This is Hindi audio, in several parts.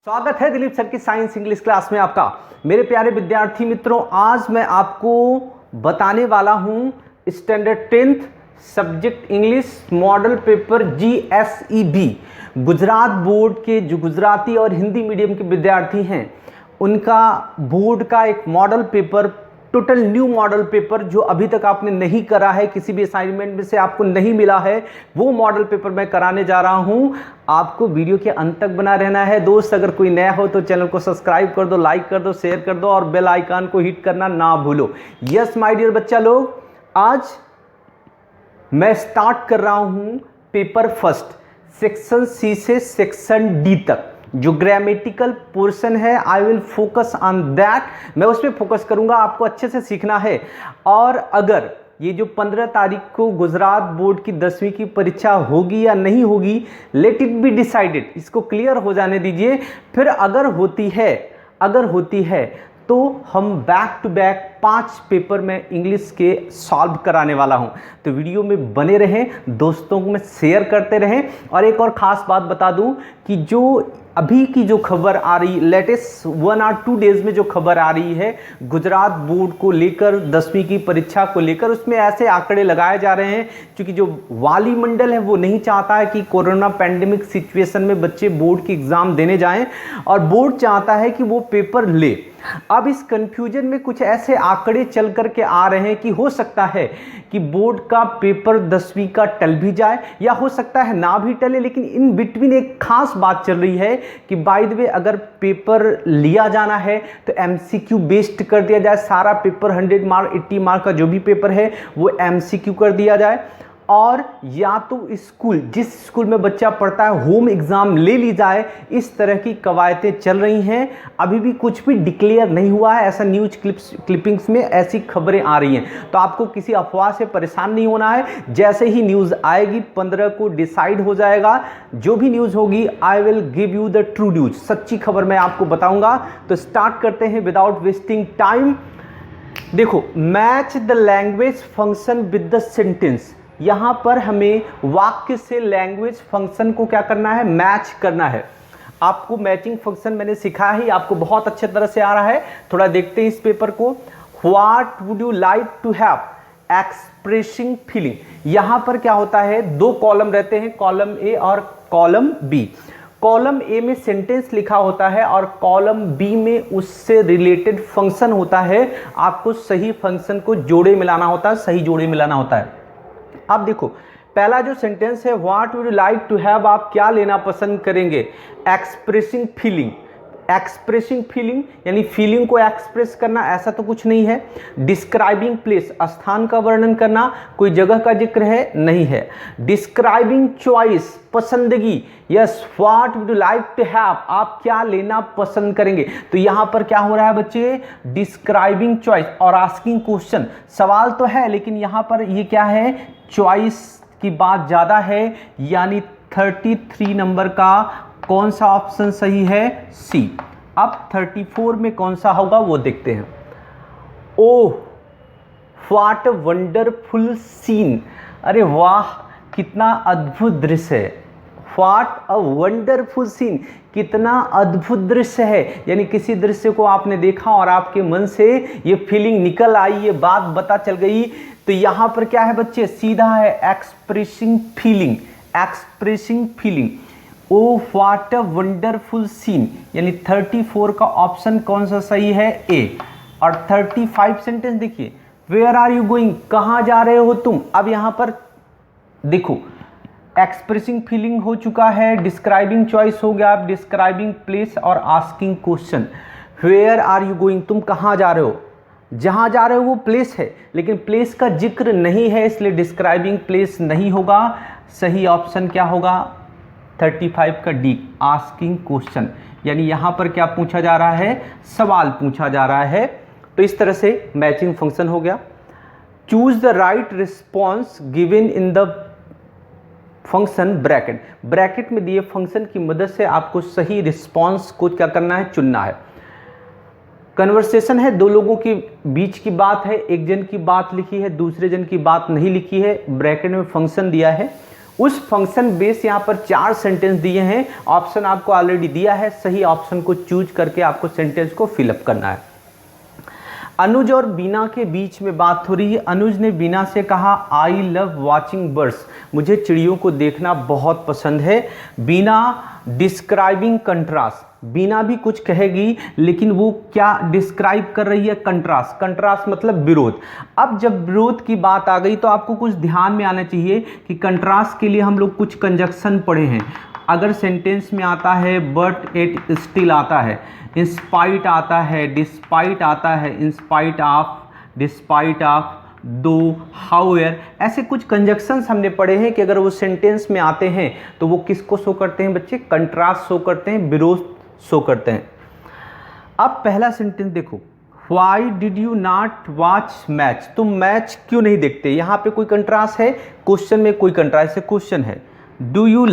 स्वागत है दिलीप सर की साइंस इंग्लिश क्लास में आपका। मेरे प्यारे विद्यार्थी मित्रों, आज मैं आपको बताने वाला हूं standard 10th subject English model paper GSEB Gujarat board के जो गुजराती और हिंदी मीडियम के विद्यार्थी हैं उनका बोर्ड का एक model paper, total new model paper जो अभी तक आपने नहीं करा है, किसी भी असाइनमेंट में से आपको नहीं मिला है, वो मॉडल पेपर मैं कराने जा रहा हूं। आपको वीडियो के अंत तक बना रहना है। दोस्त अगर कोई नया हो तो चैनल को सब्सक्राइब कर दो, लाइक कर दो, शेयर कर दो और बेल आइकन को हिट करना ना भूलो। यस माय डियर बच्चा लोग, आज मैं स्टार्ट कर रहा हूं पेपर फर्स्ट, सेक्शन सी से सेक्शन डी तक। जो ग्रामेटिकल पोर्शन है I will focus on that, मैं उस पर फोकस करूंगा। आपको अच्छे से सीखना है। और अगर ये जो 15 तारीख को गुजरात बोर्ड की 10वीं की परीक्षा होगी या नहीं होगी, लेट इट बी डिसाइडेड, इसको क्लियर हो जाने दीजिए। फिर अगर होती है तो हम बैक टू बैक 5 पेपर में इंग्लिश के सॉल्व कराने वाला हूं। तो वीडियो में बने रहें, दोस्तों को में शेयर करते रहें। और एक और ख़ास बात बता दूं कि जो अभी की जो खबर आ रही, लेटेस्ट 1 और 2 डेज में जो खबर आ रही है गुजरात बोर्ड को लेकर, 10वीं की परीक्षा को लेकर, उसमें ऐसे आंकड़े लगाए जा रहे हैं क्योंकि जो वाली मंडल है वो नहीं चाहता है कि कोरोना पैंडेमिक सिचुएशन में बच्चे बोर्ड की एग्ज़ाम देने जाएं, और बोर्ड चाहता है कि वो पेपर ले। अब इस कंफ्यूजन में कुछ ऐसे आंकड़े चल करके आ रहे हैं कि हो सकता है कि बोर्ड का पेपर 10वीं का टल भी जाए या हो सकता है ना भी टले। लेकिन इन बिटवीन एक खास बात चल रही है कि बाय द वे अगर पेपर लिया जाना है तो MCQ बेस्ड कर दिया जाए। सारा पेपर 100 मार्क 80 मार्क का जो भी पेपर है वो MCQ कर दिया जाए, और या तो स्कूल, जिस स्कूल में बच्चा पढ़ता है, होम एग्जाम ले ली जाए। इस तरह की कवायतें चल रही हैं। अभी भी कुछ भी डिक्लेयर नहीं हुआ है, ऐसा न्यूज क्लिपिंग्स में ऐसी खबरें आ रही हैं। तो आपको किसी अफवाह से परेशान नहीं होना है। जैसे ही न्यूज़ आएगी 15 को डिसाइड हो जाएगा। जो भी न्यूज़ होगी I will give you the true news, सच्ची खबर मैं आपको बताऊंगा। तो स्टार्ट करते हैं विदाउट वेस्टिंग टाइम। देखो, match the language function with the sentence. यहां पर हमें वाक्य से लैंग्वेज फंक्शन को क्या करना है, मैच करना है। आपको मैचिंग फंक्शन मैंने सिखाया ही, आपको बहुत अच्छे तरह से आ रहा है। थोड़ा देखते हैं इस पेपर को। What would you like to have, expressing feeling. यहां पर क्या होता है, 2 कॉलम रहते हैं, कॉलम ए और कॉलम बी। कॉलम ए में सेंटेंस लिखा होता है और कॉलम बी में उससे रिलेटेड फंक्शन होता है। आपको सही फंक्शन को जोड़े मिलाना होता है, सही जोड़े मिलाना होता है। अब देखो, पहला जो सेंटेंस है, what would you like to have, आप क्या लेना पसंद करेंगे, एक्सप्रेसिंग फीलिंग। एक्सप्रेसिंग फीलिंग यानी फीलिंग को एक्सप्रेस करना, ऐसा तो कुछ नहीं है। डिस्क्राइबिंग प्लेस, स्थान का वर्णन करना, कोई जगह का जिक्र है, नहीं है। डिस्क्राइबिंग चॉइस, पसंदगी, yes, what would you like to have, आप क्या लेना पसंद करेंगे। तो यहां पर क्या हो रहा है बच्चे, डिस्क्राइबिंग चॉइस और आस्किंग क्वेश्चन। सवाल तो है लेकिन यहां पर ये क्या है, चॉइस की बात ज्यादा है। यानी 33 नंबर का कौन सा ऑप्शन सही है, सी। अब 34 में कौन सा होगा वो देखते हैं। Oh what a wonderful scene, अरे वाह कितना अद्भुत दृश्य है। व्हाट अ वंडरफुल सीन, कितना अद्भुत दृश्य है। यानी किसी दृश्य को आपने देखा और आपके मन से ये फीलिंग निकल आई, ये बात पता चल गई। तो यहां पर क्या है बच्चे, सीधा है expressing feeling. Expressing feeling, oh what a wonderful scene, यानी 34 का ऑप्शन कौन सा सही है, ए। और 35 सेंटेंस देखिए, वेयर आर यू गोइंग, कहां जा रहे हो तुम। अब यहां पर देखो, एक्सप्रेसिंग फीलिंग हो चुका है, डिस्क्राइबिंग चॉइस हो गया, डिस्क्राइबिंग प्लेस और asking question. Where are you going, तुम कहां जा रहे हो। जहां जा रहे हो वो प्लेस है लेकिन प्लेस का जिक्र नहीं है, इसलिए डिस्क्राइबिंग प्लेस नहीं होगा। सही ऑप्शन क्या होगा, 35 का डी, आस्किंग क्वेश्चन। यानी यहां पर क्या पूछा जा रहा है, सवाल पूछा जा रहा है। तो इस तरह से मैचिंग फंक्शन हो गया। Choose the right response given in the function bracket. Bracket में दिए फंक्शन की मदद से आपको सही रिस्पॉन्स को क्या करना है, चुनना है। कन्वर्सेशन है, 2 लोगों के बीच की बात है, एक जन की बात लिखी है, दूसरे जन की बात नहीं लिखी है। ब्रैकेट में फंक्शन दिया है, उस फंक्शन बेस यहाँ पर 4 सेंटेंस दिए हैं, ऑप्शन आपको ऑलरेडी दिया है, सही ऑप्शन को चूज करके आपको सेंटेंस को फिलअप करना है। अनुज और बीना के बीच में बात हो रही है। अनुज ने बीना से कहा आई लव वॉचिंग बर्ड्स, मुझे चिड़ियों को देखना बहुत पसंद है। बीना डिस्क्राइबिंग कंट्रास्ट, बीना भी कुछ कहेगी लेकिन वो क्या डिस्क्राइब कर रही है, कंट्रास्ट। कंट्रास्ट मतलब विरोध। अब जब विरोध की बात आ गई तो आपको कुछ ध्यान में आना चाहिए कि कंट्रास्ट के लिए हम लोग कुछ कंजक्शन पढ़े हैं। अगर सेंटेंस में आता है बट एट स्टिल आता है, इंस्पाइट आता है, डिस्पाइट आता है, इंस्पाइट ऑफ, डिस्पाइट ऑफ, दो, हाउएवर, ऐसे कुछ कंजक्शंस हमने पढ़े हैं कि अगर वो सेंटेंस में आते हैं तो वो किसको शो करते हैं बच्चे, कंट्रास्ट शो करते हैं, विरोध शो करते हैं। अब पहला सेंटेंस देखो, Why did you not watch match, तुम मैच क्यों नहीं देखते। यहाँ पे कोई कंट्रास्ट है, क्वेश्चन में कोई कंट्रास्ट है, क्वेश्चन है do you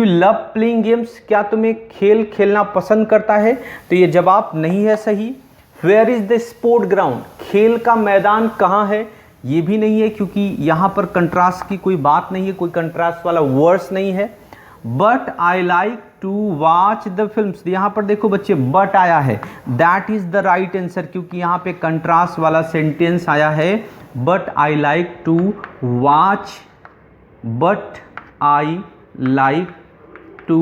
love playing games, क्या तुम्हें खेल खेलना पसंद करता है, तो ये जवाब नहीं है सही। Where is the sport ground, खेल का मैदान कहाँ है, ये भी नहीं है क्योंकि यहाँ पर कंट्रास्ट की कोई बात नहीं है, कोई कंट्रास्ट वाला वर्ड्स नहीं है। But I like to watch the films, यहाँ पर देखो बच्चे बट आया है, that is the right answer क्योंकि यहाँ पे कंट्रास्ट वाला सेंटेंस आया है। But I like to watch, but I like to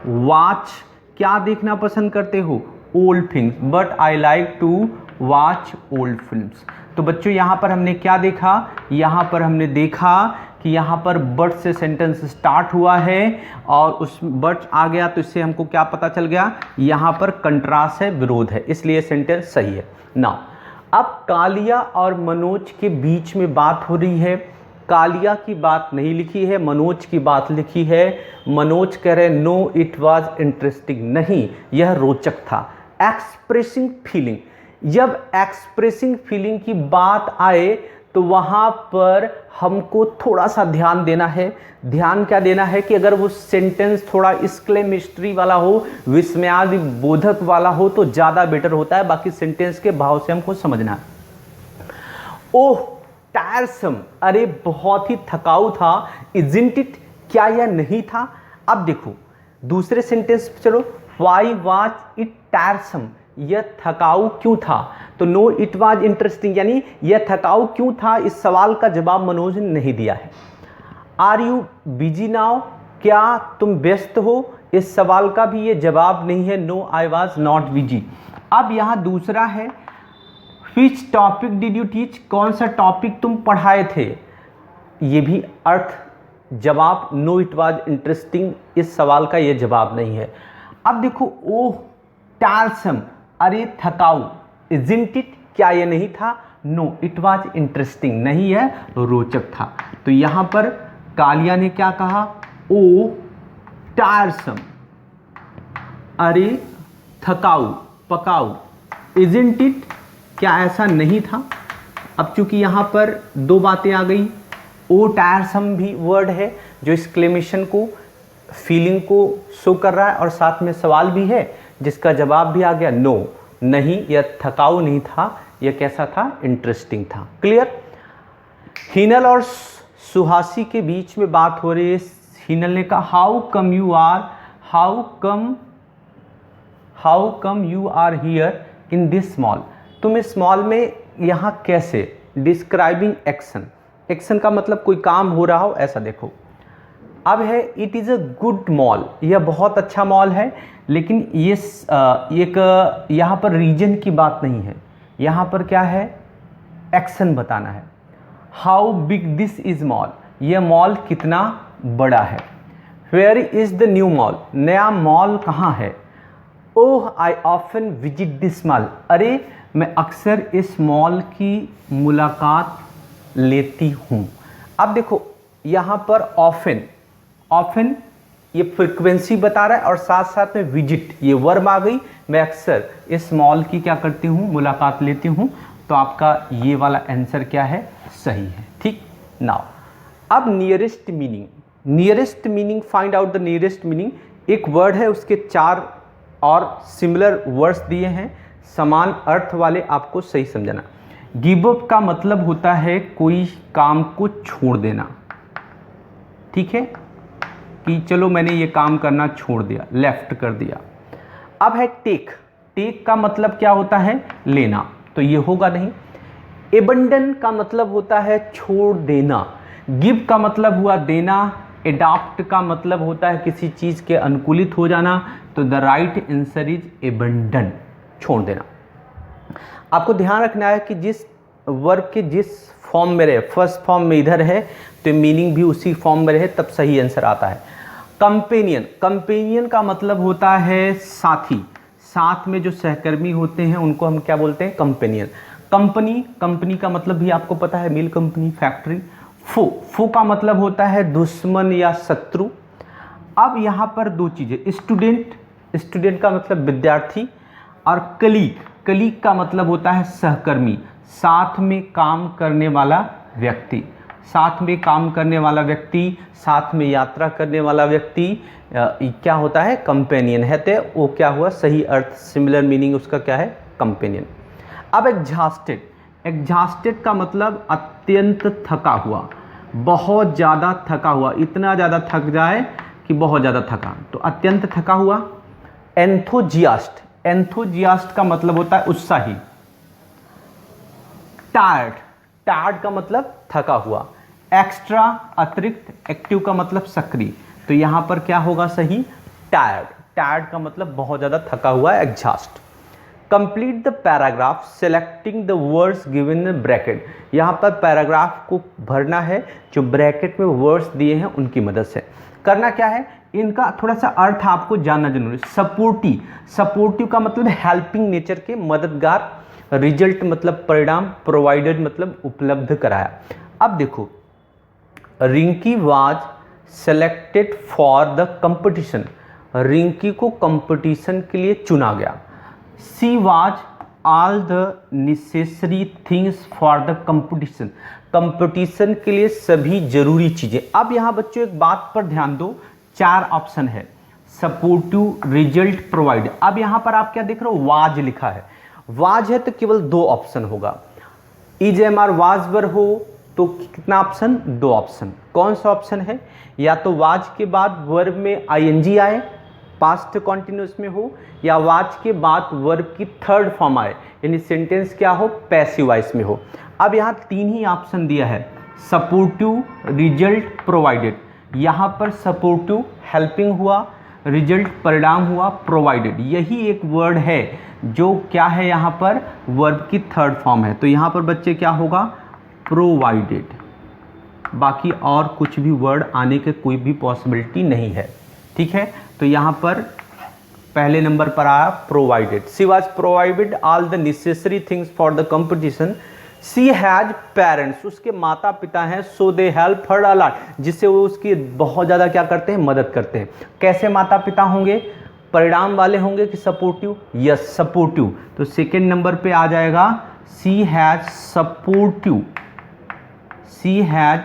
watch, क्या देखना पसंद करते हो, old films, but I like to watch old films. तो बच्चों यहाँ पर हमने क्या देखा, यहाँ पर हमने देखा कि यहाँ पर बट से सेंटेंस स्टार्ट हुआ है और उस बट आ गया तो इससे हमको क्या पता चल गया, यहाँ पर कंट्रास्ट है, विरोध है, इसलिए सेंटेंस सही है। नाउ अब कालिया और मनोज के बीच में बात हो रही है। कालिया की बात नहीं लिखी है, मनोज की बात लिखी है। मनोज कह रहे नो इट वाज इंटरेस्टिंग, नहीं यह रोचक था। एक्सप्रेसिंग फीलिंग, जब एक्सप्रेसिंग फीलिंग की बात आए तो वहाँ पर हमको थोड़ा सा ध्यान देना है। ध्यान क्या देना है कि अगर वो सेंटेंस थोड़ा एक्सक्लेमेटरी वाला हो, विस्मयादि बोधक वाला हो तो ज़्यादा बेटर होता है, बाकी सेंटेंस के भाव से हमको समझना है। ओह टायरसम, अरे बहुत ही थकाऊ था। इजंट इट, क्या यह नहीं था। अब देखो दूसरे सेंटेंस पे चलो, व्हाई वाज इट टायरसम, यह थकाऊ क्यों था। तो नो इट वाज इंटरेस्टिंग, यानी यह थकाऊ क्यों था, इस सवाल का जवाब मनोज ने नहीं दिया है। आर यू बिजी नाउ, क्या तुम व्यस्त हो, इस सवाल का भी ये जवाब नहीं है, no I was not busy. अब यहाँ दूसरा है which topic did you teach, कौन सा टॉपिक तुम पढ़ाए थे, ये भी अर्थ जवाब नो इट वाज इंटरेस्टिंग, इस सवाल का ये जवाब नहीं है। अब देखो ओह टायरसम, अरे थकाऊ, इजंट इट, क्या ये नहीं था, नो इट वाज इंटरेस्टिंग, नहीं है रोचक था। तो यहाँ पर कालिया ने क्या कहा, ओ टायरसम, अरे थकाऊ, पकाऊ, इजंट इट, क्या ऐसा नहीं था। अब चूंकि यहाँ पर दो बातें आ गई, ओ टायरसम भी वर्ड है जो एक्सक्लेमेशन को, फीलिंग को शो कर रहा है और साथ में सवाल भी है जिसका जवाब भी आ गया नो, नहीं यह थकाऊ नहीं था, यह कैसा था, इंटरेस्टिंग था। क्लियर। हिनल और सुहासी के बीच में बात हो रही है। हिनल ने कहा how come you are here in this mall, तुम इस मॉल में यहाँ कैसे। डिस्क्राइबिंग एक्शन, एक्शन का मतलब कोई काम हो रहा हो ऐसा। देखो अब है it is a good mall, यह बहुत अच्छा मॉल है, लेकिन ये एक यहाँ पर रीजन की बात नहीं है, यहाँ पर क्या है, एक्शन बताना है। How big this is mall, यह मॉल कितना बड़ा है। Where is the new mall, नया मॉल कहाँ है। Oh I often visit this mall, अरे मैं अक्सर इस मॉल की मुलाकात लेती हूँ। अब देखो यहाँ पर ऑफन, ऑफन ये फ्रिक्वेंसी बता रहा है और साथ साथ में विजिट ये वर्ब आ गई, मैं अक्सर इस मॉल की क्या करती हूँ, मुलाकात लेती हूँ। तो आपका ये वाला आंसर क्या है, सही है। ठीक। नाउ अब nearest meaning, nearest meaning find out the nearest meaning. एक वर्ड है उसके 4 और सिमिलर वर्ड्स दिए हैं, समान अर्थ वाले, आपको सही समझना। गिव अप का मतलब होता है कोई काम को छोड़ देना। ठीक है, कि चलो मैंने ये काम करना छोड़ दिया, लेफ्ट कर दिया। अब है टेक। टेक का मतलब क्या होता है? लेना, तो ये होगा नहीं। एबंडन का मतलब होता है छोड़ देना। गिव का मतलब हुआ देना। एडॉप्ट का मतलब होता है किसी चीज़ के अनुकूलित हो जाना। तो the right answer is abandon, छोड़ देना। आपको ध्यान रखना है कि जिस वर्ब के जिस फॉर्म में रहे, फर्स्ट फॉर्म में इधर है तो मीनिंग भी उसी फॉर्म में रहे, तब सही आंसर आता है। कंपेनियन। कंपेनियन का मतलब होता है साथी। साथ में जो सहकर्मी होते हैं उनको हम क्या बोलते हैं? कंपेनियन। कंपनी। कंपनी का मतलब भी आपको पता है, मिल कंपनी, फैक्ट्री। फो। फो का मतलब होता है दुश्मन या शत्रु। अब यहाँ पर दो चीज़ें, स्टूडेंट। स्टूडेंट का मतलब विद्यार्थी, और कलीग। कलीग का मतलब होता है सहकर्मी, साथ में काम करने वाला व्यक्ति। साथ में काम करने वाला व्यक्ति, साथ में यात्रा करने वाला व्यक्ति क्या होता है? कंपेनियन है। तो वो क्या हुआ? सही अर्थ, सिमिलर मीनिंग उसका क्या है? कंपेनियन। अब एग्जॉस्टेड। एग्जॉस्टेड का मतलब अत्यंत थका हुआ, बहुत ज़्यादा थका हुआ, इतना ज़्यादा थक जाए कि बहुत ज़्यादा थका, तो अत्यंत थका हुआ। एंथोजियास्ट। एंथोजियास्ट का मतलब होता है उत्साही। टायर्ड। टायर्ड का मतलब थका हुआ। एक्स्ट्रा, अतिरिक्त। एक्टिव का मतलब सक्रिय, तो यहां पर क्या होगा सही? टायर्ड। टायर्ड का मतलब बहुत ज्यादा थका हुआ है, exhaust. Complete the paragraph selecting the words given in bracket. यहां पर पैराग्राफ को भरना है, जो ब्रैकेट में वर्ड्स दिए हैं उनकी मदद से। करना क्या है? इनका थोड़ा सा अर्थ आपको जानना जरूरी है। सपोर्टिव। सपोर्टिव का मतलब हेल्पिंग नेचर के, मददगार। रिजल्ट मतलब परिणाम। प्रोवाइडेड मतलब उपलब्ध कराया। अब देखो, Rinki was selected for the competition. Rinki को कंपटीशन के लिए चुना गया। She was all the necessary things for the competition. Competition के लिए सभी जरूरी चीजें। अब यहां बच्चों एक बात पर ध्यान दो, 4 ऑप्शन है, सपोर्टिव, रिजल्ट, प्रोवाइड। अब यहां पर आप क्या देख रहे हो? वाज लिखा है। वाज है तो केवल 2 ऑप्शन होगा। Is am are was were हो तो कितना ऑप्शन? 2 ऑप्शन। कौन सा ऑप्शन है? या तो वाज के बाद वर्ब में आईएनजी आए, पास्ट कॉन्टिन्यूस में हो, या वाज के बाद वर्ब की थर्ड फॉर्म आए, यानी सेंटेंस क्या हो? पैसिव वॉइस में हो। अब यहाँ 3 ही ऑप्शन दिया है, सपोर्टिव, रिजल्ट, प्रोवाइडेड। यहाँ पर सपोर्टिव हेल्पिंग हुआ, रिजल्ट परिणाम हुआ, प्रोवाइडेड यही एक वर्ड है जो क्या है? यहाँ पर वर्ब की थर्ड फॉर्म है, तो यहाँ पर बच्चे क्या होगा? प्रोवाइडेड। बाकी और कुछ भी वर्ड आने के कोई भी पॉसिबिलिटी नहीं है, ठीक है। तो यहाँ पर पहले नंबर पर आया provided. She was provided all the necessary things for the competition. She has parents, उसके माता पिता हैं, सो they help her a lot, जिससे वो उसकी बहुत ज़्यादा क्या करते हैं? मदद करते हैं। कैसे माता पिता होंगे? परिणाम वाले होंगे कि सपोर्टिव? Yes, supportive. तो सेकेंड नंबर पे आ जाएगा she has supportive. She has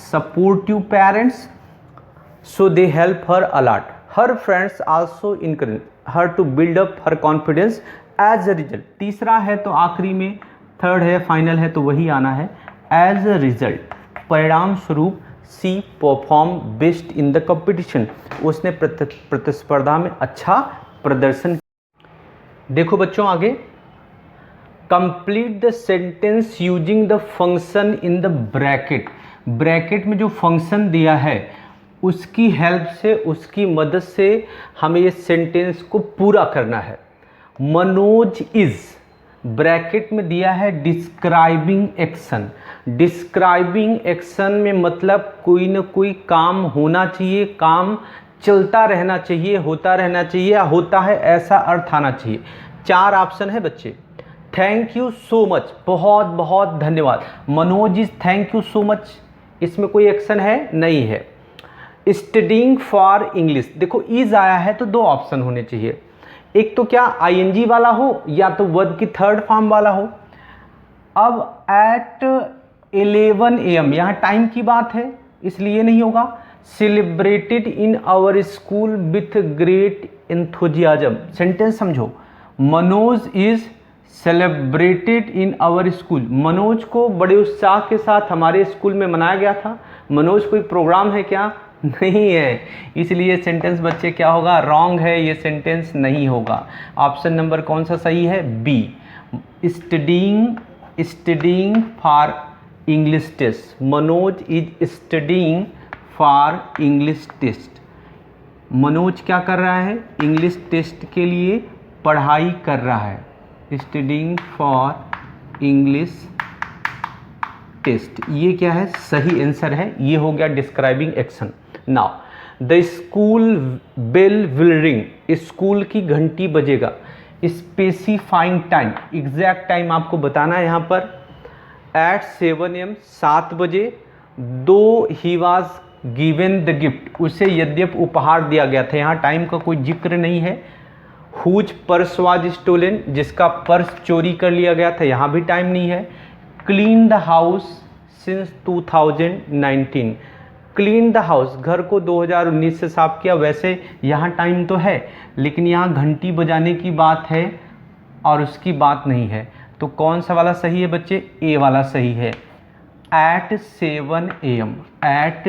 supportive parents, so they help her a lot. Her friends also encourage her to build up her confidence as a result. तीसरा है तो आखिरी में, थर्ड है फाइनल है तो वही आना है। एज अ रिजल्ट, परिणाम स्वरूप she perform best in the competition, उसने प्रतिस्पर्धा में अच्छा प्रदर्शन। देखो बच्चों आगे, complete the sentence using the function in the bracket. Bracket में जो फंक्शन दिया है उसकी हेल्प से, उसकी मदद से हमें ये सेंटेंस को पूरा करना है। मनोज इज, ब्रैकेट में दिया है डिस्क्राइबिंग एक्शन। डिस्क्राइबिंग एक्शन में मतलब कोई ना कोई काम होना चाहिए, काम चलता रहना चाहिए, होता रहना चाहिए, या होता है ऐसा अर्थ आना चाहिए। 4 ऑप्शन है बच्चे। थैंक यू सो मच, बहुत बहुत धन्यवाद। Manoj is thank you so much, इसमें कोई एक्शन है? नहीं है। स्टडीइंग फॉर इंग्लिश, देखो इज आया है तो 2 ऑप्शन होने चाहिए, एक तो क्या आईएनजी वाला हो या तो वर्ब की थर्ड फॉर्म वाला हो। अब एट 11 AM, यहाँ टाइम की बात है इसलिए नहीं होगा। Celebrated in our school with great enthusiasm, sentence समझो। Manoj is celebrated in our school, Manoj को बड़े उत्साह के साथ हमारे स्कूल में मनाया गया था। मनोज कोई प्रोग्राम है क्या? नहीं है, इसलिए सेंटेंस बच्चे क्या होगा? रॉन्ग है, ये सेंटेंस नहीं होगा। ऑप्शन नंबर कौन सा सही है? B, studying for English test. Manoj is studying for English test. Manoj क्या कर रहा है? इंग्लिश टेस्ट के लिए पढ़ाई कर रहा है। स्टडीइंग फॉर इंग्लिश टेस्ट, ये क्या है? सही आंसर है। ये हो गया describing action. Now the school bell will ring, school की घंटी बजेगा। स्पेसिफाइंग टाइम, एग्जैक्ट टाइम आपको बताना है यहाँ पर। एट 7 AM, 7 बजे। दो he was given the gift, उसे यद्यप उपहार दिया गया था। यहाँ टाइम का कोई जिक्र नहीं है। हुज पर्स वाज स्टोलन, जिसका पर्स चोरी कर लिया गया था, यहाँ भी टाइम नहीं है। Clean the house since 2019, clean the house, घर को 2019 से साफ किया। वैसे यहाँ टाइम तो है, लेकिन यहाँ घंटी बजाने की बात है और उसकी बात नहीं है। तो कौन सा वाला सही है बच्चे? ए वाला सही है। At 7 AM, at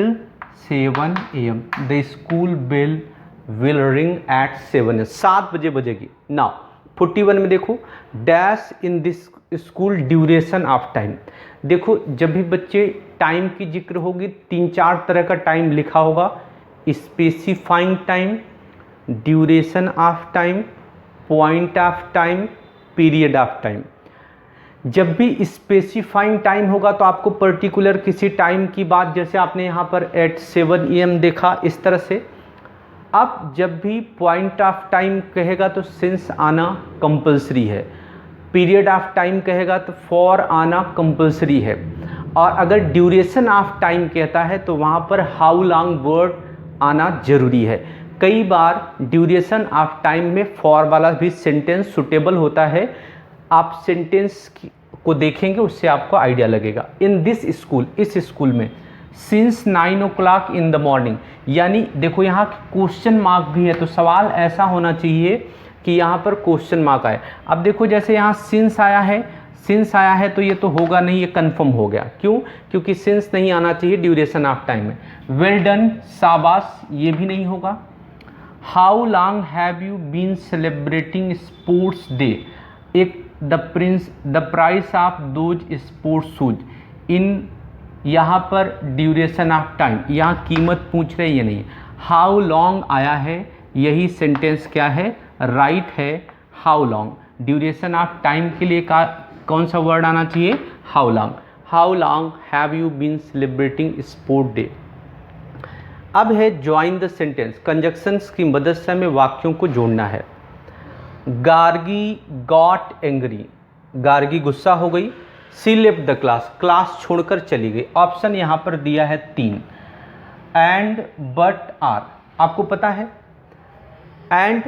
7 AM the school bell will ring at 7 AM, 7 बजे बजेगी। नाउ 41 में देखो, dash in this school duration of time. देखो जब भी बच्चे टाइम की जिक्र होगी, 3-4 तरह का टाइम लिखा होगा। Specifying time, duration of time, point of time, period of time. जब भी स्पेसिफाइंग टाइम होगा तो आपको पर्टिकुलर किसी टाइम की बात, जैसे आपने यहाँ पर एट 7 AM देखा, इस तरह से। अब जब भी पॉइंट ऑफ टाइम कहेगा तो सिंस आना कंपलसरी है। पीरियड ऑफ टाइम कहेगा तो फॉर आना कंपलसरी है। और अगर ड्यूरेशन ऑफ टाइम कहता है तो वहाँ पर हाउ लॉन्ग वर्ड आना जरूरी है। कई बार ड्यूरेशन ऑफ टाइम में फॉर वाला भी सेंटेंस सुटेबल होता है। आप सेंटेंस को देखेंगे, उससे आपको आइडिया लगेगा। इन दिस स्कूल, इस स्कूल में। Since 9 o'clock in the morning, यानी देखो यहाँ क्वेश्चन मार्क भी है, तो सवाल ऐसा होना चाहिए कि यहाँ पर क्वेश्चन मार्क आए। अब देखो जैसे यहाँ सिंस आया है, सिंस आया है तो ये तो होगा नहीं, ये कंफर्म हो गया। क्यों? क्योंकि सिंस नहीं आना चाहिए ड्यूरेशन ऑफ टाइम में। वेल डन, शाबाश, ये भी नहीं होगा। How long have you been celebrating sports day, एक the price of those sports shoes. इन यहाँ पर ड्यूरेशन ऑफ टाइम, यहाँ कीमत पूछ रहे, ये नहीं। हाउ लॉन्ग आया है, यही सेंटेंस क्या है? राइट है। How long duration of time के लिए कौन सा वर्ड आना चाहिए? How long. How long have you been celebrating sport day. अब है ज्वाइन द सेंटेंस, कंजक्शंस की मदद से हमें वाक्यों को जोड़ना है। गार्गी गॉट एंग्री, गार्गी गुस्सा हो गई। She left the class, class छोड़कर चली गई। ऑप्शन यहाँ पर दिया है 3। And, but, or. आपको पता है एंड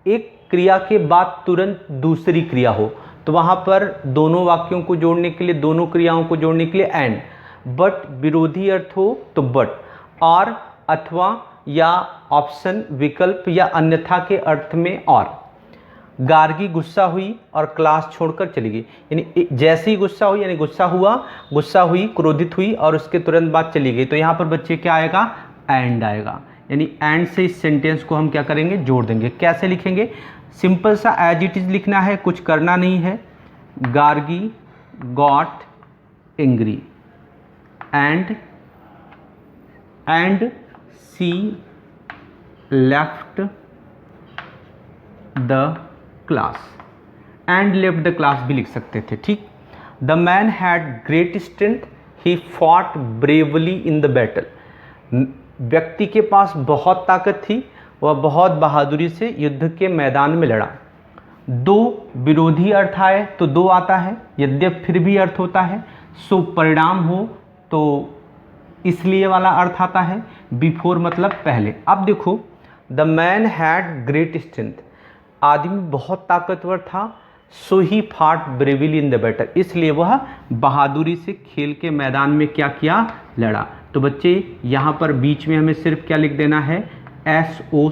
एक क्रिया के बाद तुरंत दूसरी क्रिया हो तो वहाँ पर दोनों वाक्यों को जोड़ने के लिए, दोनों क्रियाओं को जोड़ने के लिए एंड। बट विरोधी अर्थ हो तो बट। और, अथवा या ऑप्शन विकल्प या अन्यथा के अर्थ में और। गार्गी गुस्सा हुई और क्लास छोड़कर चली गई, यानी जैसे ही गुस्सा हुई, यानी गुस्सा हुई, क्रोधित हुई और उसके तुरंत बाद चली गई। तो यहाँ पर बच्चे क्या आएगा? एंड आएगा। यानी एंड से इस सेंटेंस को हम क्या करेंगे? जोड़ देंगे। कैसे लिखेंगे? सिंपल सा एज इट इज लिखना है, कुछ करना नहीं है। Gargi got angry and she left the class. And left the class भी लिख सकते थे, ठीक। The man had great strength, he fought bravely in the battle. व्यक्ति के पास बहुत ताकत थी, वह बहुत बहादुरी से युद्ध के मैदान में लड़ा। दो विरोधी अर्थ आए तो दो आता है, यद्यप फिर भी अर्थ होता है। सो परिणाम हो तो इसलिए वाला अर्थ आता है। बिफोर मतलब पहले। अब देखो, the man had great strength, आदमी बहुत ताकतवर था। So he fought bravely in the battle, इसलिए वह बहादुरी से खेल के मैदान में क्या किया? लड़ा। तो बच्चे यहाँ पर बीच में हमें सिर्फ क्या लिख देना है? SO,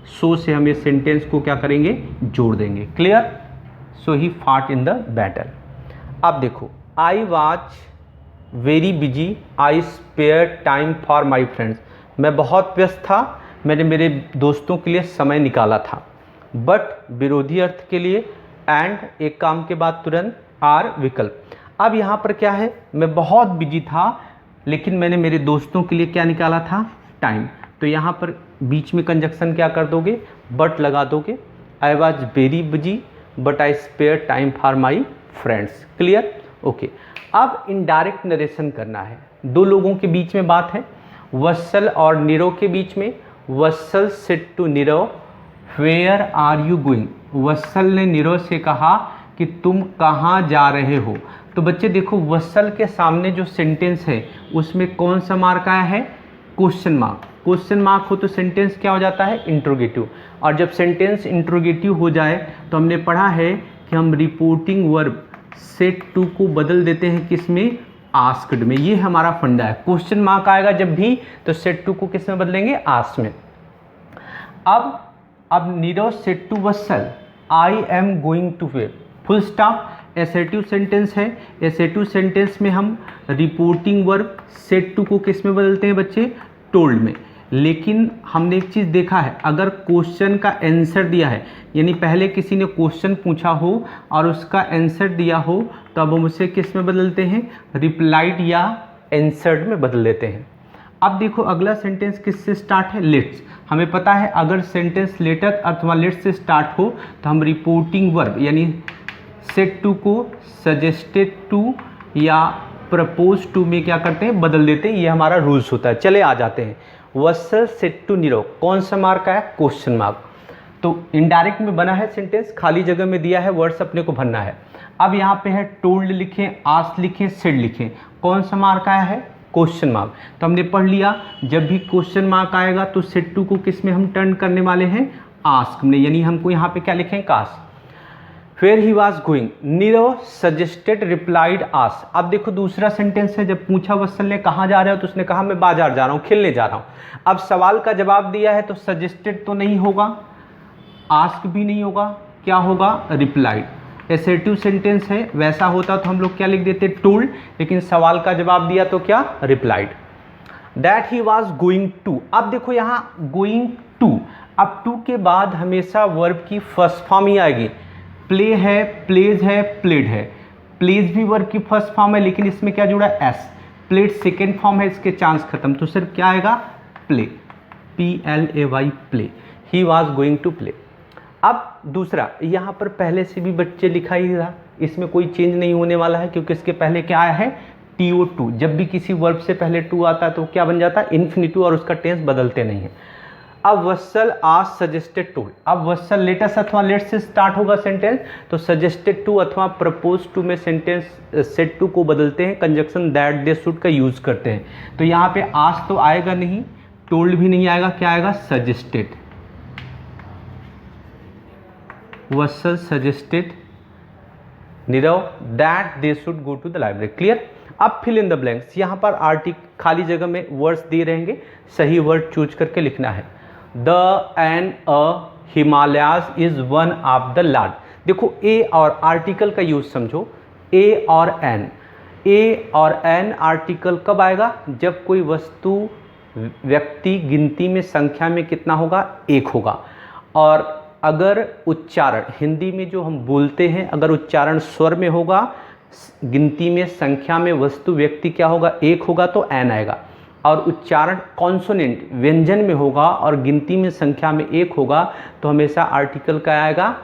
सो से हम इस सेंटेंस को क्या करेंगे? जोड़ देंगे। Clear? So he fought in the battle. अब देखो, I watch very busy, I spare time for my friends. मैं बहुत व्यस्त था, मैंने मेरे दोस्तों के लिए समय निकाला था। बट विरोधी अर्थ के लिए एंड, एक काम के बाद तुरंत आर विकल्प। अब यहाँ पर क्या है, मैं बहुत बिजी था लेकिन मैंने मेरे दोस्तों के लिए क्या निकाला था, टाइम। तो यहाँ पर बीच में कंजक्शन क्या कर दोगे, बट लगा दोगे। I was very busy but I spare time for my friends. Clear, okay. अब इनडायरेक्ट नरेशन करना है, दो लोगों के बीच में बात है, वत्सल और नीरव के बीच में। Vatsal said to Nirav, where are you going. Vatsal ने नीरव से कहा कि तुम कहाँ जा रहे हो। तो बच्चे देखो, वत्सल के सामने जो सेंटेंस है उसमें कौन सा मार्क आया है, क्वेश्चन मार्क। क्वेश्चन मार्क हो तो सेंटेंस क्या हो जाता है, इंट्रोगेटिव। और जब सेंटेंस इंट्रोगेटिव हो जाए तो हमने पढ़ा है कि हम रिपोर्टिंग वर्ब सेड टू को बदल देते हैं किस में, आस्क्ड में। ये हमारा फंडा है। क्वेश्चन मार्क आएगा जब भी तो सेड टू को किस में बदलेंगे, आस्क्ड में। अब Nirav said to Vatsal, I am going to where, full stop. Assertive sentence है, एसेटिव सेंटेंस में हम रिपोर्टिंग वर्ब सेड टू को किस में बदलते हैं बच्चे, टोल्ड में। लेकिन हमने एक चीज़ देखा है, अगर क्वेश्चन का आंसर दिया है, यानी पहले किसी ने क्वेश्चन पूछा हो और उसका आंसर दिया हो, तो अब हम उसे किस में बदलते हैं, रिप्लाइड या आंसर्ड में बदल देते हैं। अब देखो अगला सेंटेंस किससे स्टार्ट है, लेट्स। हमें पता है अगर सेंटेंस लेटर अथवा लेट्स से स्टार्ट हो तो हम रिपोर्टिंग वर्ब यानी सेड टू को सजेस्टेड टू या प्रपोज टू में क्या करते हैं, बदल देते हैं। ये हमारा रूल्स होता है। चले आ जाते हैं, वत्सल सेड टू नीरव, कौन सा मार्क आया, क्वेश्चन मार्क। तो इनडायरेक्ट में बना है सेंटेंस, खाली जगह में दिया है, वर्ड्स अपने को भरना है। अब यहाँ पे है टोल्ड लिखें, आस्क्ड लिखें, सेड लिखें, कौन सा मार्क आया है, क्वेश्चन मार्क। तो हमने पढ़ लिया, जब भी क्वेश्चन मार्क आएगा तो सेड टू को किस में हम टर्न करने वाले हैं, आस्क्ड में। यानी हमको यहाँ पे क्या लिखें, कास्ट। Where he was going, Nirav suggested replied as. अब देखो दूसरा सेंटेंस है, जब पूछा वत्सल ने कहाँ जा रहे हो तो उसने कहा मैं बाजार जा रहा हूँ, खेलने जा रहा हूँ। अब सवाल का जवाब दिया है तो सजेस्टेड तो नहीं होगा, आस्क भी नहीं होगा, क्या होगा, रिप्लाइड। एसेटिव सेंटेंस है, वैसा होता तो हम लोग क्या लिख देते, टोल्ड, लेकिन सवाल का जवाब दिया तो क्या, replied. That he was going to. अब देखो यहाँ गोइंग टू, अब टू के बाद हमेशा वर्ब की फर्स्ट फॉर्म ही आएगी। प्ले है, प्लेज है, प्लेड है। प्लेज भी वर्ब की फर्स्ट फॉर्म है लेकिन इसमें क्या जुड़ा है, एस। प्लेड सेकेंड फॉर्म है, इसके चांस खत्म, तो सिर्फ क्या आएगा, play, PLAY, play. He was going to play. अब दूसरा, यहाँ पर पहले से भी बच्चे लिखा ही था, इसमें कोई चेंज नहीं होने वाला है क्योंकि इसके पहले क्या आया है, TO2। जब भी किसी वर्ब से पहले टू आता है तो क्या बन जाता है, इन्फिनिटिव, और उसका टेंस बदलते नहीं है। अब वत्सल आज सजेस्टेड टू, अब वत्सल लेटेस्ट अथवा लेट्स से स्टार्ट होगा सेंटेंस तो सजेस्टेड टू अथवा प्रपोज टू में सेंटेंस सेड टू को बदलते हैं, कंजक्शन दैट दे शुड का यूज करते हैं। तो यहाँ पे आज तो आएगा नहीं, टोल्ड भी नहीं आएगा, क्या आएगा, suggested. Vatsal suggested Nirav that they should go to the library. Clear. अब फिल इन द ब्लैंक्स, यहाँ पर आर्टिकल खाली जगह में वर्ड्स दिए रहेंगे, सही वर्ड चूज करके लिखना है। The end a Himalayas is one of the large. देखो ए और आर्टिकल का यूज समझो, ए और एन। ए और एन आर्टिकल कब आएगा, जब कोई वस्तु व्यक्ति गिनती में संख्या में कितना होगा, एक होगा। और अगर उच्चारण हिंदी में जो हम बोलते हैं, अगर उच्चारण स्वर में होगा, गिनती में संख्या में वस्तु व्यक्ति क्या होगा, एक होगा तो एन आएगा। और उच्चारण कॉन्सोनेंट व्यंजन में होगा और गिनती में संख्या में एक होगा तो हमेशा आर्टिकल क्या आएगा,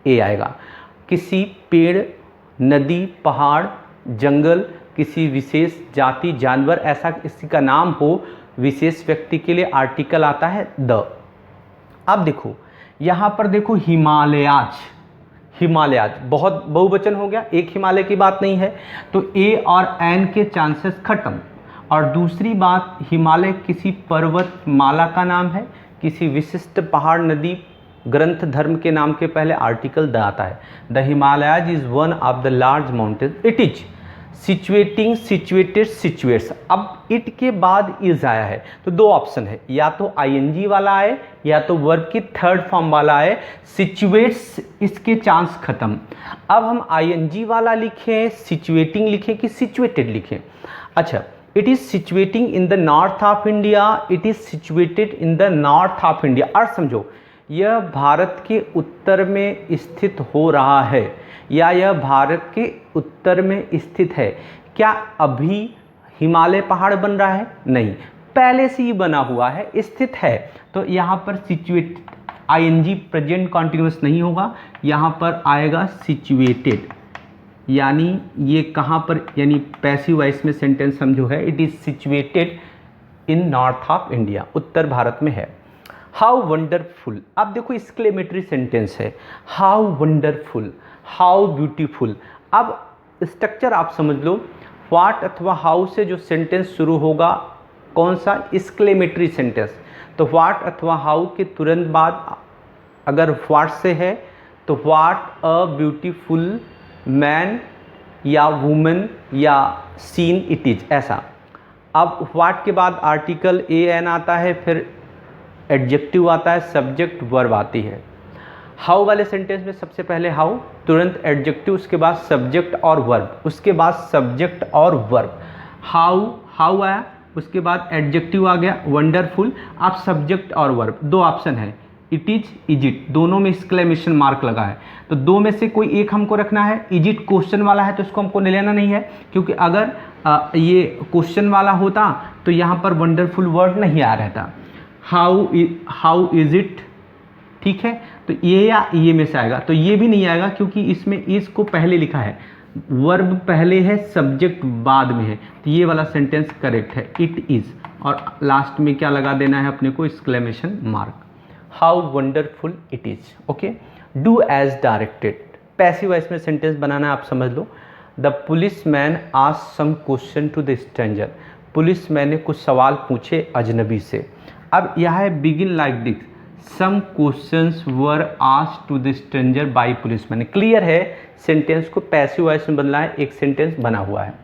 ए आएगा। किसी पेड़, नदी, पहाड़, जंगल, किसी विशेष जाति, जानवर, ऐसा किसी का नाम हो, विशेष व्यक्ति के लिए आर्टिकल आता है द। अब देखो यहाँ पर देखो हिमालयाज, हिमालयाज बहुत बहुवचन हो गया, एक हिमालय की बात नहीं है, तो ए और एन के चांसेस खत्म। और दूसरी बात, हिमालय किसी पर्वत माला का नाम है, किसी विशिष्ट पहाड़, नदी, ग्रंथ, धर्म के नाम के पहले आर्टिकल द आता है। The Himalayas is one of the large mountain, it is situating, situated, situates. अब इट के बाद इज आया है तो दो ऑप्शन है, या तो आईएनजी वाला आए या तो वर्ब की थर्ड फॉर्म वाला आए। सिचुएट्स इसके चांस खत्म। अब हम आईएनजी वाला लिखें, सिचुएटिंग लिखें कि सिचुएटेड लिखें? अच्छा, it is situating in the north of India, it is situated in the north of India. अर्थ समझो, यह भारत के उत्तर में स्थित हो रहा है या यह भारत के उत्तर में स्थित है। क्या अभी हिमालय पहाड़ बन रहा है? नहीं, पहले से ही बना हुआ है, स्थित है। तो यहाँ पर सिचुएट आईएनजी प्रेजेंट कॉन्टिन्यूअस नहीं होगा, यहाँ पर आएगा सिचुएटेड। यानी ये कहाँ पर, यानी पैसिव वॉइस में सेंटेंस समझो है, it is situated in north of India, उत्तर भारत में है। हाउ वंडरफुल, अब देखो एक्सक्लेमेटरी सेंटेंस है, हाउ वंडरफुल, हाउ ब्यूटीफुल। अब स्ट्रक्चर आप समझ लो, व्हाट अथवा हाउ से जो सेंटेंस शुरू होगा, कौन सा? Exclamatory sentence. तो व्हाट अथवा हाउ के तुरंत बाद अगर व्हाट से है तो व्हाट अ ब्यूटीफुल मैन या वुमेन या सीन इट इज, ऐसा। अब व्हाट के बाद आर्टिकल ए एन आता है, फिर एडजेक्टिव आता है, सब्जेक्ट वर्ब आती है। हाउ वाले सेंटेंस में सबसे पहले हाउ, तुरंत एडजेक्टिव, उसके बाद सब्जेक्ट और वर्ब, उसके बाद सब्जेक्ट और वर्ब। हाउ आया, उसके बाद एडजेक्टिव आ गया वंडरफुल। आप सब्जेक्ट और वर्ब, दो ऑप्शन है, इट इज, इज इट, दोनों में एक्सक्लेमेशन मार्क लगा है। तो दो में से कोई एक हमको रखना है। इज इट क्वेश्चन वाला है तो इसको हमको लेना नहीं है, क्योंकि अगर ये क्वेश्चन वाला होता तो यहाँ पर वंडरफुल वर्ड नहीं आ रहता। हाउ इज इट, ठीक है, तो ये या ये में से आएगा। तो ये भी नहीं आएगा क्योंकि इसमें इज को पहले लिखा है, वर्ब पहले है, सब्जेक्ट बाद में है। तो ये वाला सेंटेंस करेक्ट है, इट इज, और लास्ट में क्या लगा देना है अपने को? Exclamation mark. How wonderful it is. Okay, do as directed, passive voice में सेंटेंस बनाना है, आप समझ लो। The police man asked some question to the stranger, police man ने कुछ सवाल पूछे अजनबी से। अब यह है begin like this, some questions were asked to the stranger by policeman. Clear है, सेंटेंस को पैसिव वॉइस में बनना है, एक सेंटेंस बना हुआ है।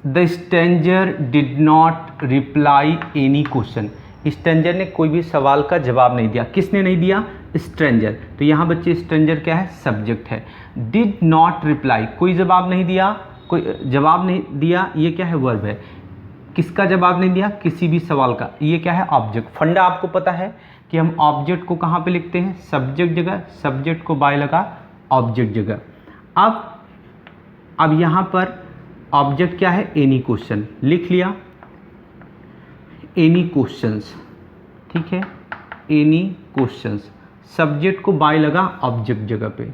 The stranger did not reply any question, stranger ने कोई भी सवाल का जवाब नहीं दिया। किसने नहीं दिया? स्ट्रेंजर। तो यहाँ बच्चे स्ट्रेंजर क्या है? सब्जेक्ट है। डिड नॉट रिप्लाई, कोई जवाब नहीं दिया, कोई जवाब नहीं दिया, ये क्या है? वर्ब है। किसका जवाब नहीं दिया? किसी भी सवाल का, ये क्या है? ऑब्जेक्ट। फंडा आपको पता है कि हम ऑब्जेक्ट को कहाँ पे लिखते हैं? सब्जेक्ट जगह, सब्जेक्ट को बाय लगा ऑब्जेक्ट जगह। अब यहाँ पर ऑब्जेक्ट क्या है? एनी क्वेश्चन, लिख लिया एनी क्वेश्चंस, ठीक है, एनी क्वेश्चंस। सब्जेक्ट को बाय लगा ऑब्जेक्ट जगह पे,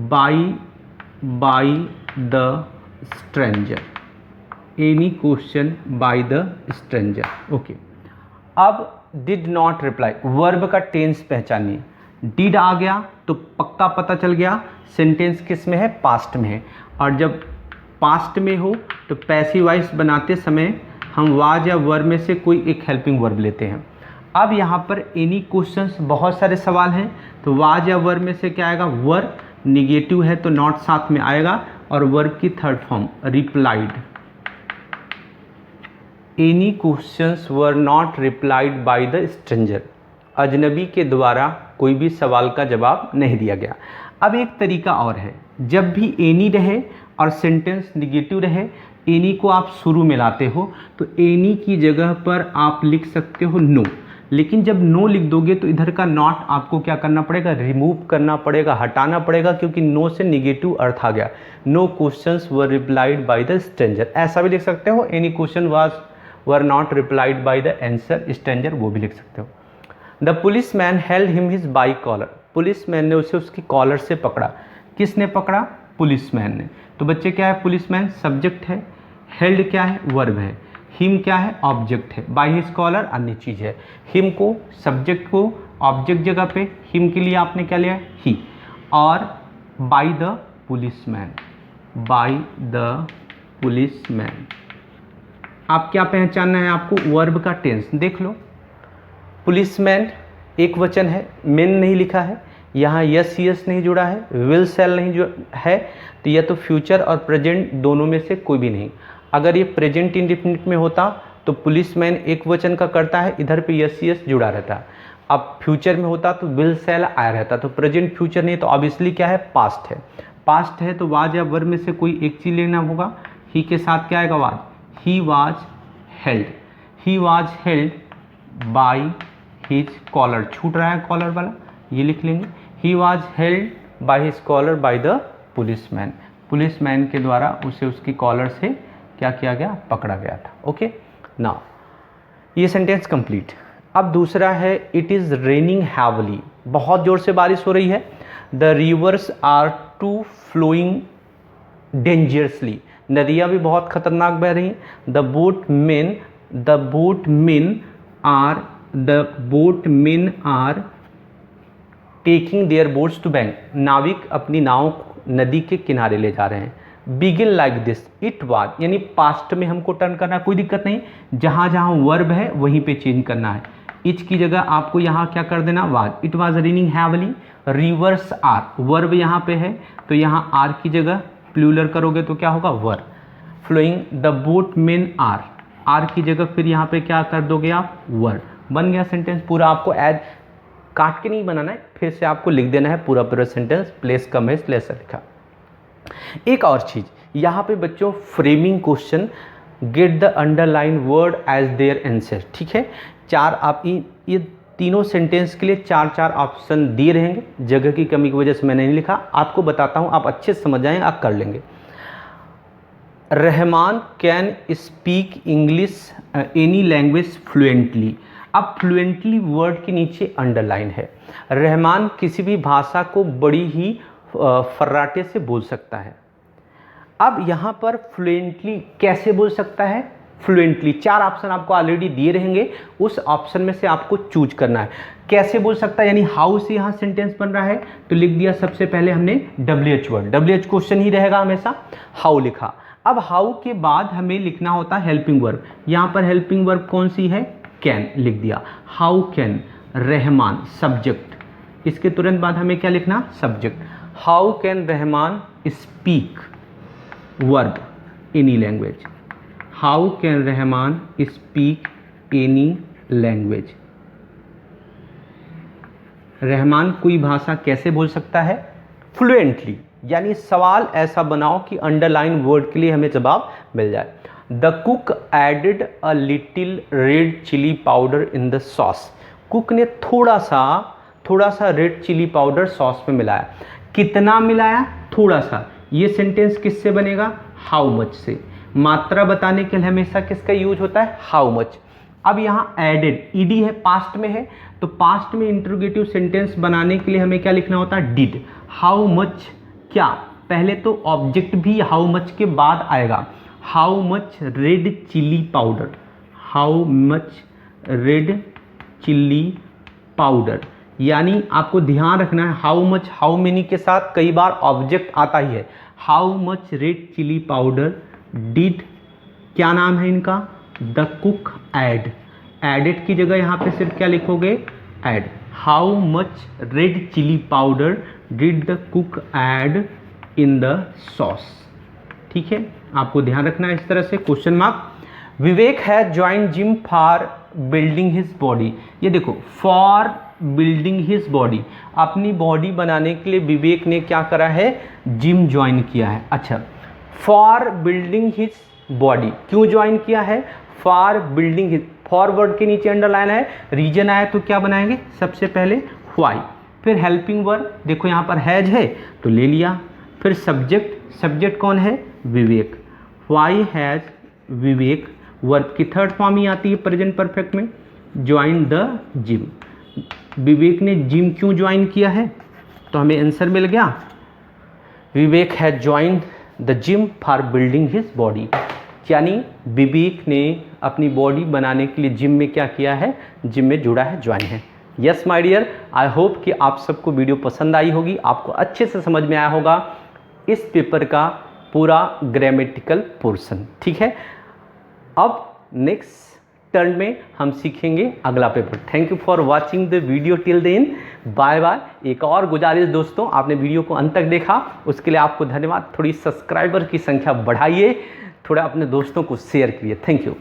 bye the stranger, any question by the stranger. Okay, अब डिड नॉट रिप्लाई, वर्ब का टेंस पहचानिए। डिड आ गया तो पक्का पता चल गया सेंटेंस किस में है? पास्ट में है। और जब पास्ट में हो तो पैसिव वॉइस बनाते समय हम वाज या वर्ब में से कोई एक हेल्पिंग वर्ब लेते हैं। अब यहाँ पर एनी क्वेश्चंस, बहुत सारे सवाल हैं, तो वाज या वर्ब में से क्या आएगा? वर्ब। निगेटिव है तो नॉट साथ में आएगा, और वर्ब की third form replied. Any questions were not replied by the stranger, अजनबी के द्वारा कोई भी सवाल का जवाब नहीं दिया गया। अब एक तरीका और है, जब भी एनी रहे और सेंटेंस निगेटिव रहे, एनी को आप शुरू में लाते हो तो एनी की जगह पर आप लिख सकते हो नो। लेकिन जब नो लिख दोगे तो इधर का नॉट आपको क्या करना पड़ेगा? रिमूव करना पड़ेगा, हटाना पड़ेगा, क्योंकि नो से निगेटिव अर्थ आ गया। No questions were replied by the stranger, ऐसा भी लिख सकते हो। Any question were not replied by the answer stranger, वो भी लिख सकते हो। The police man held him his by collar, police man ने उसे उसकी कॉलर से पकड़ा। किसने पकड़ा? पुलिस मैन ने। तो बच्चे क्या है? पुलिस मैन सब्जेक्ट है, हेल्ड क्या है? वर्ब है, हिम क्या है? ऑब्जेक्ट है, बाय हिज कॉलर अन्य चीज़ है। हिम को, सब्जेक्ट को ऑब्जेक्ट जगह पे, हिम के लिए आपने क्या लिया? ही। और by the police man, by the police man. आप क्या पहचानना है आपको? वर्ब का टेंस देख लो। पुलिस मैन एक वचन है, मैन नहीं लिखा है, यहाँ यस यस नहीं जुड़ा है, विल सेल नहीं जो है, तो यह तो फ्यूचर और प्रेजेंट दोनों में से कोई भी नहीं। अगर ये प्रेजेंट इंडेफिनिट में होता तो पुलिसमैन एक वचन का करता है, इधर पे यस यस जुड़ा रहता है। अब फ्यूचर में होता तो विल सेल आया रहता, तो प्रेजेंट फ्यूचर नहीं, तो ऑब्वियसली क्या है, पास्ट है। पास्ट है तो वाज या वर में से कोई एक चीज़ लेना होगा। ही के साथ क्या आएगा, was. He was held, he was held by his collar, छूट रहा है कॉलर वाला, ये लिख लेंगे। He was held by his collar by the policeman, policeman के द्वारा उसे उसकी कॉलर से क्या किया गया, पकड़ा गया था। ओके, नाउ ये सेंटेंस कंप्लीट। अब दूसरा है, इट इज़ रेनिंग हैवली, बहुत ज़ोर से बारिश हो रही है। The rivers are too flowing dangerously, नदियाँ भी बहुत खतरनाक बह रही हैं। The boat men are taking their boats to bank, नाविक अपनी नाव नदी के किनारे ले जा रहे हैं। Begin like this, it was, यानी पास्ट में हमको टर्न करना है, कोई दिक्कत नहीं, जहाँ जहाँ वर्ब है वहीं पे चेंज करना है। इच की जगह आपको यहाँ क्या कर देना, was. It was raining heavily, rivers are, verb यहाँ पे है तो यहाँ आर की जगह प्लूरल करोगे तो क्या होगा, were. Flowing, the boat men are की जगह फिर यहाँ पे क्या कर दोगे आप, वर। बन गया सेंटेंस पूरा। आपको एज काट के नहीं बनाना है, फिर से आपको लिख देना है पूरा पूरा सेंटेंस, प्लेस कम है इसलिए ऐसा लिखा। एक और चीज़ यहाँ पे बच्चों, framing question, get the underline word as their answer, ठीक है। चार आप ये तीनों सेंटेंस के लिए चार चार ऑप्शन दिए रहेंगे, जगह की कमी की वजह से मैंने नहीं लिखा, आपको बताता हूँ, आप अच्छे से समझ आएँ, आप कर लेंगे। Rahman can speak English any language fluently, अब फ्लुएंटली वर्ड के नीचे अंडरलाइन है। रहमान किसी भी भाषा को बड़ी ही फर्राटे से बोल सकता है। अब यहाँ पर फ्लुएंटली कैसे बोल सकता है, फ्लुएंटली चार ऑप्शन आपको ऑलरेडी दिए रहेंगे, उस ऑप्शन में से आपको चूज करना है कैसे बोल सकता है। यानी हाउ से यहाँ सेंटेंस बन रहा है तो लिख दिया सबसे पहले हमने WH वर्ड, WH क्वेश्चन ही रहेगा हमेशा, हाउ लिखा। अब हाउ के बाद हमें लिखना होता है हेल्पिंग वर्ब, यहाँ पर हेल्पिंग वर्ब कौन सी है, कैन, लिख दिया। हाउ कैन रहमान, सब्जेक्ट, इसके तुरंत बाद हमें क्या लिखना, subject. How can Rahman speak, verb, any language. How can Rahman speak any language, Rahman कोई भाषा कैसे बोल सकता है, फ्लुएंटली। यानी सवाल ऐसा बनाओ कि अंडरलाइन वर्ड के लिए हमें जवाब मिल जाए। The cook added a little red chilli powder in the sauce, cook ने थोड़ा सा रेड चिली पाउडर सॉस में मिलाया। कितना मिलाया, थोड़ा सा। ये सेंटेंस किससे बनेगा, हाउ मच से। मात्रा बताने के लिए हमेशा किसका यूज होता है, हाउ मच। अब यहाँ एडेड, ईडी है, पास्ट में है, तो पास्ट में इंट्रोगेटिव सेंटेंस बनाने के लिए हमें क्या लिखना होता है, डिड। हाउ मच, क्या, पहले तो ऑब्जेक्ट भी हाउ मच के बाद आएगा। How much red chilli powder, how much red chilli powder, यानी आपको ध्यान रखना है हाउ मच, हाउ मेनी के साथ कई बार ऑब्जेक्ट आता ही है। How much red chilli powder did, क्या नाम है इनका, द कुक ऐड, एडेड की जगह यहाँ पे सिर्फ क्या लिखोगे, add. How much red chilli powder did the cook add in the sauce, ठीक है, आपको ध्यान रखना है इस तरह से। Question mark. विवेक है join gym for building his body, ये देखो फॉर बिल्डिंग हिज बॉडी, अपनी बॉडी बनाने के लिए विवेक ने क्या करा है, जिम ज्वाइन किया है। अच्छा, फॉर बिल्डिंग हिज बॉडी क्यों ज्वाइन किया है, for building his, for word के नीचे अंडरलाइन है, रीजन आया तो क्या बनाएंगे, सबसे पहले व्हाई, फिर हेल्पिंग वर्ब, देखो यहाँ पर हैज है तो ले लिया, फिर सब्जेक्ट, सब्जेक्ट कौन है, विवेक। व्हाई हैज विवेक, वर्ब की थर्ड फॉर्म ही आती है प्रेजेंट परफेक्ट में, ज्वाइन द जिम, विवेक ने जिम क्यों ज्वाइन किया है, तो हमें आंसर मिल गया, Vivek has join the gym for building his body, यानी विवेक ने अपनी बॉडी बनाने के लिए जिम में क्या किया है, जिम में जुड़ा है, ज्वाइन है। Yes my dear, I hope कि आप सबको वीडियो पसंद आई होगी, आपको अच्छे से समझ में आया होगा इस पेपर का पूरा ग्रामेटिकल पोर्शन, ठीक है। अब नेक्स्ट टर्न में हम सीखेंगे अगला paper. Thank you for watching the video till then, bye bye. एक और गुजारिश दोस्तों, आपने वीडियो को अंत तक देखा उसके लिए आपको धन्यवाद। थोड़ी सब्सक्राइबर की संख्या बढ़ाइए, थोड़ा अपने दोस्तों को शेयर कीजिए। Thank you.